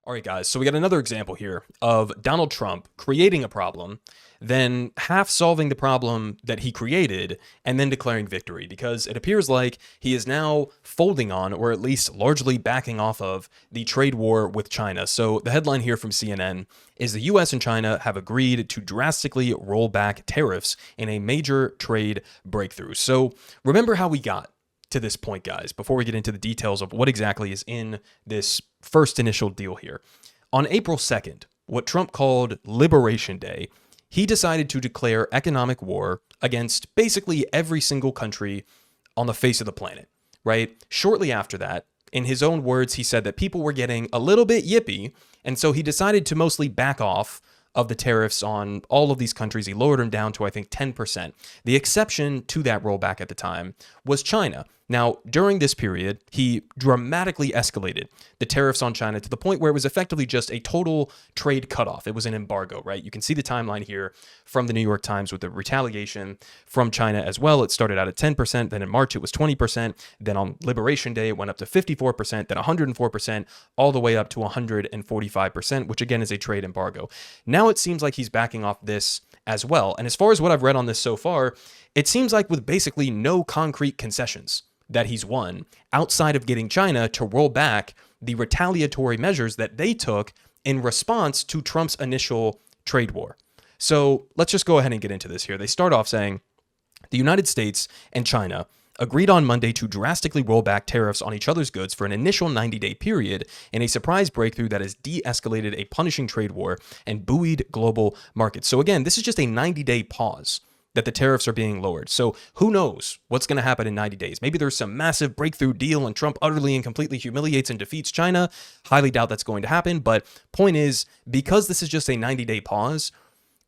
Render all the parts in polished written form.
All right, guys. So we got another example here of Donald Trump creating a problem, then half solving the problem that he created, and then declaring victory because it appears like he is now folding on, or at least largely backing off of, the trade war with China. So the headline here from CNN is the US and China have agreed to drastically roll back tariffs in a major trade breakthrough. So remember how we got to this point, guys, before we get into the details of what exactly is in this first initial deal here. On April 2nd, what Trump called Liberation Day, he decided to declare economic war against basically every single country on the face of the planet, right? Shortly after that, in his own words, he said that people were getting a little bit yippy, and so he decided to mostly back off of the tariffs on all of these countries. He lowered them down to, I think, 10%. The exception to that rollback at the time was China. Now, during this period, he dramatically escalated the tariffs on China to the point where it was effectively just a total trade cutoff. It was an embargo, right? You can see the timeline here from the New York Times with the retaliation from China as well. It started out at 10%, then in March it was 20%, then on Liberation Day it went up to 54%, then 104%, all the way up to 145%, which again is a trade embargo. Now it seems like he's backing off this as well. And as far as what I've read on this so far, it seems like with basically no concrete concessions that he's won outside of getting China to roll back the retaliatory measures that they took in response to Trump's initial trade war. So let's just go ahead and get into this here. They start off saying the United States and China agreed on Monday to drastically roll back tariffs on each other's goods for an initial 90-day period in a surprise breakthrough that has de-escalated a punishing trade war and buoyed global markets. So again, this is just a 90-day pause that the tariffs are being lowered. So who knows what's going to happen in 90 days? Maybe there's some massive breakthrough deal and Trump utterly and completely humiliates and defeats China. Highly doubt that's going to happen. But point is, because this is just a 90-day pause,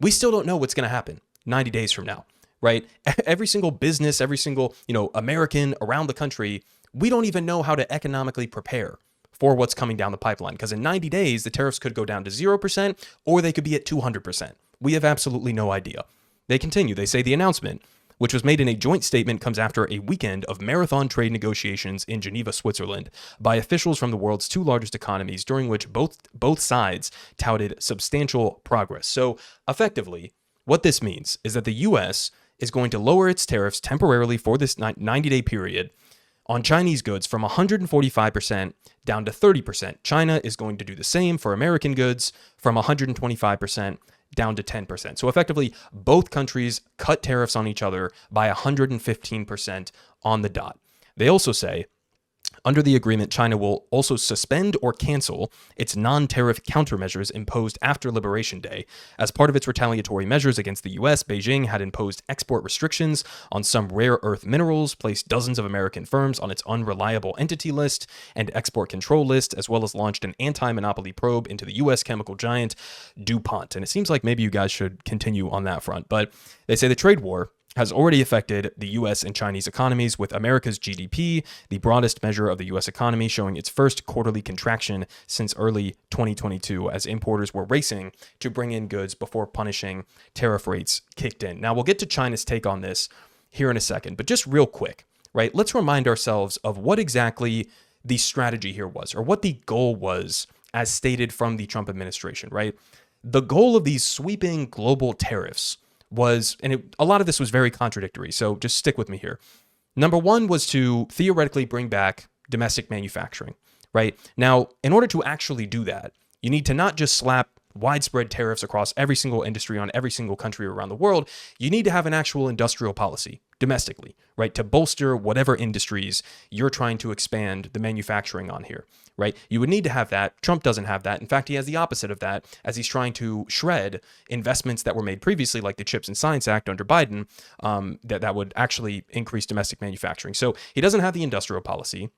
we still don't know what's going to happen 90 days from now, right? Every single business, every single, American around the country, we don't even know how to economically prepare for what's coming down the pipeline. Because in 90 days, the tariffs could go down to 0% or they could be at 200%. We have absolutely no idea. They continue. They say the announcement, which was made in a joint statement, comes after a weekend of marathon trade negotiations in Geneva, Switzerland, by officials from the world's two largest economies, during which both sides touted substantial progress. So effectively, what this means is that the U.S. is going to lower its tariffs temporarily for this 90-day period on Chinese goods from 145% down to 30%. China is going to do the same for American goods from 125% down to 10%. So effectively, both countries cut tariffs on each other by 115% on the dot. They also say, under the agreement, China will also suspend or cancel its non-tariff countermeasures imposed after Liberation Day. As part of its retaliatory measures against the U.S., Beijing had imposed export restrictions on some rare earth minerals, placed dozens of American firms on its unreliable entity list and export control list, as well as launched an anti-monopoly probe into the U.S. chemical giant DuPont. And it seems like maybe you guys should continue on that front. But they say the trade war has already affected the U.S. and Chinese economies, with America's GDP, the broadest measure of the U.S. economy, showing its first quarterly contraction since early 2022, as importers were racing to bring in goods before punishing tariff rates kicked in. Now, we'll get to China's take on this here in a second, but just real quick, right? Let's remind ourselves of what exactly the strategy here was, or what the goal was as stated from the Trump administration, right? The goal of these sweeping global tariffs was, and a lot of this was very contradictory, so just stick with me here. Number one was to theoretically bring back domestic manufacturing, right? Now, in order to actually do that, you need to not just slap widespread tariffs across every single industry on every single country around the world. You need to have an actual industrial policy domestically, right? To bolster whatever industries you're trying to expand the manufacturing on here, right? You would need to have that. Trump doesn't have that. In fact, he has the opposite of that, as he's trying to shred investments that were made previously, like the Chips and Science Act under Biden, that would actually increase domestic manufacturing. So he doesn't have the industrial policy,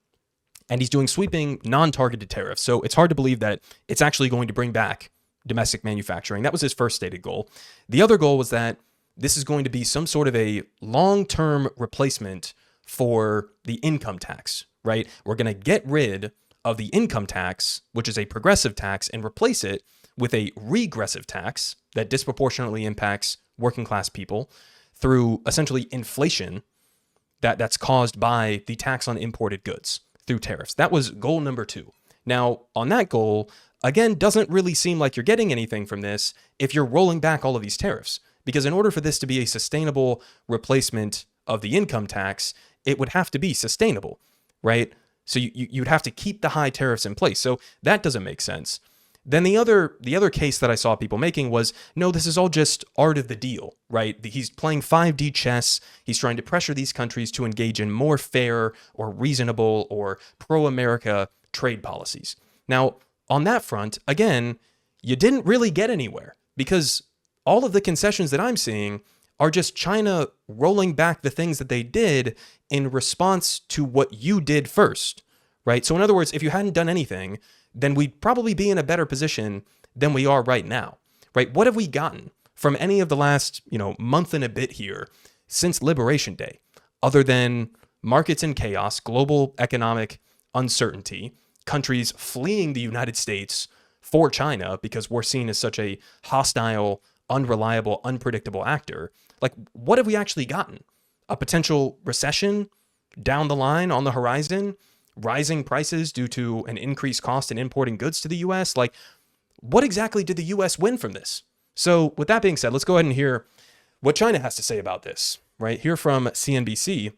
and he's doing sweeping non-targeted tariffs. So it's hard to believe that it's actually going to bring back domestic manufacturing. That was his first stated goal. The other goal was that this is going to be some sort of a long-term replacement for the income tax, right? We're going to get rid of the income tax, which is a progressive tax, and replace it with a regressive tax that disproportionately impacts working class people through essentially inflation that's caused by the tax on imported goods through tariffs. That was goal number two. Now, on that goal, again, doesn't really seem like you're getting anything from this if you're rolling back all of these tariffs. Because in order for this to be a sustainable replacement of the income tax, it would have to be sustainable, right? So you'd have to keep the high tariffs in place. So that doesn't make sense. Then the other case that I saw people making was, no, this is all just art of the deal, right? He's playing 5D chess. He's trying to pressure these countries to engage in more fair or reasonable or pro-America trade policies. Now, on that front, again, you didn't really get anywhere because all of the concessions that I'm seeing are just China rolling back the things that they did in response to what you did first, right? So in other words, if you hadn't done anything, then we'd probably be in a better position than we are right now, right? What have we gotten from any of the last, month and a bit here since Liberation Day, other than markets in chaos, global economic uncertainty, countries fleeing the United States for China because we're seen as such a hostile, unreliable, unpredictable actor? Like, what have we actually gotten? A potential recession down the line on the horizon? Rising prices due to an increased cost in importing goods to the US? Like, what exactly did the US win from this? So with that being said, let's go ahead and hear what China has to say about this, right? Here from CNBC,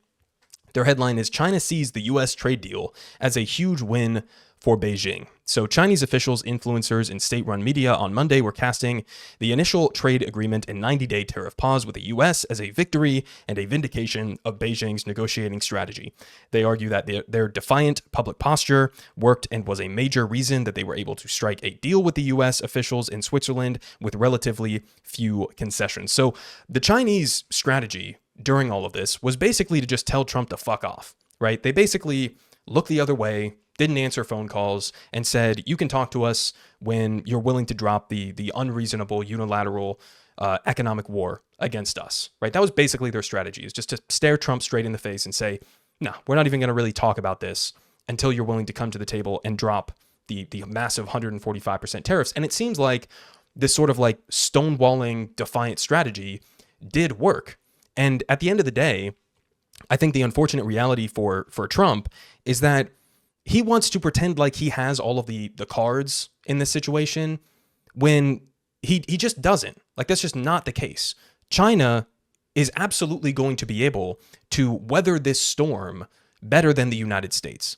their headline is China sees the US trade deal as a huge win for Beijing. So Chinese officials, influencers, and state-run media on Monday were casting the initial trade agreement and 90-day tariff pause with the U.S. as a victory and a vindication of Beijing's negotiating strategy. They argue that their defiant public posture worked and was a major reason that they were able to strike a deal with the U.S. officials in Switzerland with relatively few concessions. So the Chinese strategy during all of this was basically to just tell Trump to fuck off, right? They basically looked the other way, didn't answer phone calls, and said, you can talk to us when you're willing to drop the unreasonable unilateral economic war against us, right? That was basically their strategy, is just to stare Trump straight in the face and say, no, we're not even going to really talk about this until you're willing to come to the table and drop the massive 145% tariffs. And it seems like this sort of like stonewalling defiant strategy did work. And at the end of the day, I think the unfortunate reality for Trump is that he wants to pretend like he has all of the cards in this situation when he just doesn't. Like, that's just not the case. China is absolutely going to be able to weather this storm better than the United States,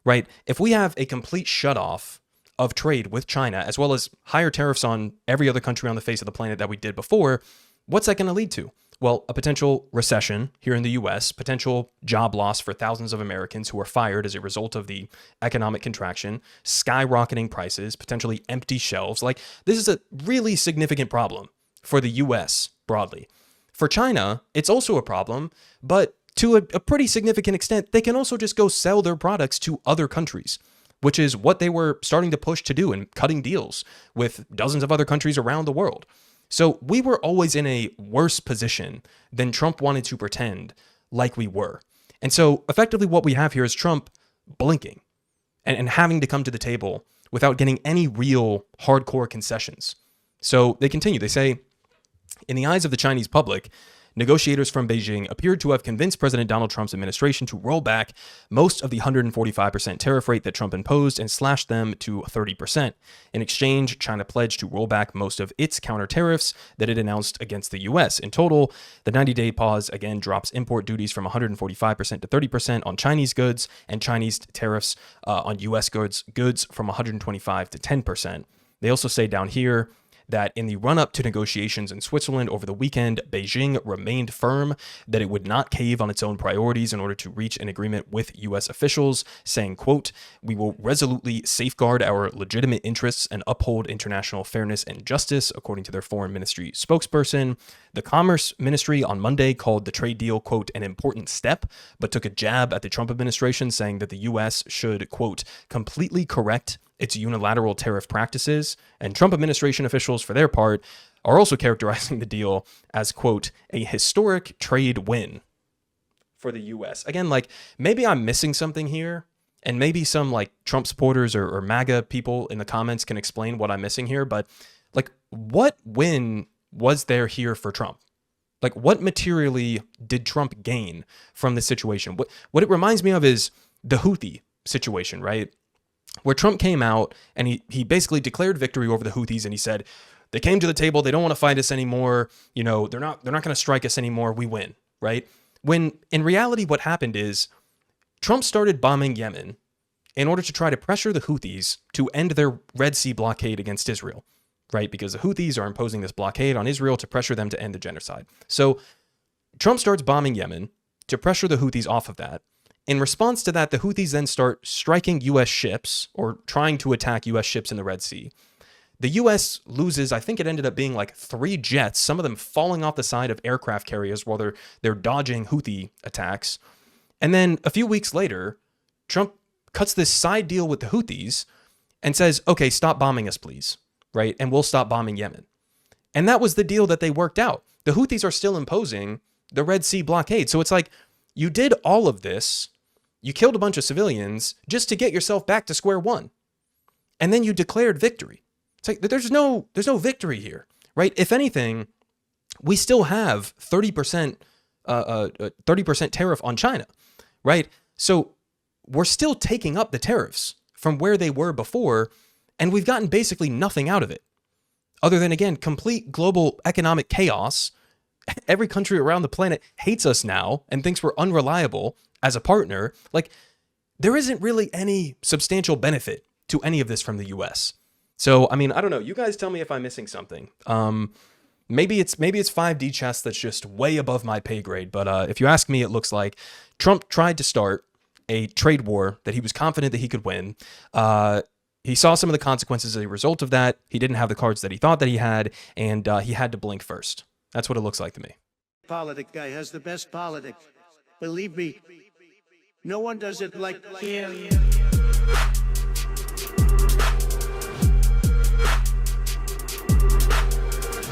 right? If we have a complete shutoff of trade with China, as well as higher tariffs on every other country on the face of the planet that we did before, what's that going to lead to? Well, a potential recession here in the U.S., potential job loss for thousands of Americans who are fired as a result of the economic contraction, skyrocketing prices, potentially empty shelves. Like, this is a really significant problem for the U.S. broadly. For China, it's also a problem, but to a pretty significant extent, they can also just go sell their products to other countries, which is what they were starting to push to do and cutting deals with dozens of other countries around the world. So we were always in a worse position than Trump wanted to pretend like we were. And so effectively what we have here is Trump blinking and having to come to the table without getting any real hardcore concessions. So they continue. They say, in the eyes of the Chinese public, negotiators from Beijing appeared to have convinced President Donald Trump's administration to roll back most of the 145% tariff rate that Trump imposed and slash them to 30%. In exchange, China pledged to roll back most of its counter tariffs that it announced against the U.S. In total, the 90-day pause again drops import duties from 145% to 30% on Chinese goods and Chinese tariffs on U.S. goods from 125 to 10%. They also say down here that in the run-up to negotiations in Switzerland over the weekend, Beijing remained firm that it would not cave on its own priorities in order to reach an agreement with U.S. officials, saying, quote, "We will resolutely safeguard our legitimate interests and uphold international fairness and justice," according to their foreign ministry spokesperson. The Commerce Ministry on Monday called the trade deal, quote, "an important step," but took a jab at the Trump administration, saying that the U.S. should, quote, "completely correct its unilateral tariff practices." And Trump administration officials, for their part, are also characterizing the deal as, quote, "a historic trade win" for the U.S. Again, like, maybe I'm missing something here, and maybe some like Trump supporters or MAGA people in the comments can explain what I'm missing here, but like, what win was there here for Trump? Like, what materially did Trump gain from this situation? What it reminds me of is the Houthi situation, right? where Trump came out and he basically declared victory over the Houthis, and he said, they came to the table, they don't want to fight us anymore, you know, they're not going to strike us anymore, we win, right? When in reality what happened is Trump started bombing Yemen in order to try to pressure the Houthis to end their Red Sea blockade against Israel, right? Because the Houthis are imposing this blockade on Israel to pressure them to end the genocide. So Trump starts bombing Yemen to pressure the Houthis off of that. In response to that, the Houthis then start striking U.S. ships or trying to attack U.S. ships in the Red Sea. The U.S. loses, I think it ended up being like 3 jets, some of them falling off the side of aircraft carriers while they're dodging Houthi attacks. And then a few weeks later, Trump cuts this side deal with the Houthis and says, okay, stop bombing us, please, right? And we'll stop bombing Yemen. And that was the deal that they worked out. The Houthis are still imposing the Red Sea blockade. So it's like, you did all of this, you killed a bunch of civilians just to get yourself back to square one. And then you declared victory. It's like, there's no victory here, right? If anything, we still have 30% tariff on China, right? So we're still taking up the tariffs from where they were before, and we've gotten basically nothing out of it. Other than, again, complete global economic chaos. Every country around the planet hates us now and thinks we're unreliable as a partner. Like, there isn't really any substantial benefit to any of this from the U.S. So, I mean, I don't know. You guys tell me if I'm missing something. Maybe it's 5D chess that's just way above my pay grade. But if you ask me, it looks like Trump tried to start a trade war that he was confident that he could win. He saw some of the consequences as a result of that. He didn't have the cards that he thought that he had, and he had to blink first. That's what it looks like to me. Politic guy has the best politics. Believe me, no one does it like him.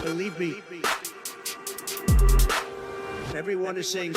Believe me, everyone is saying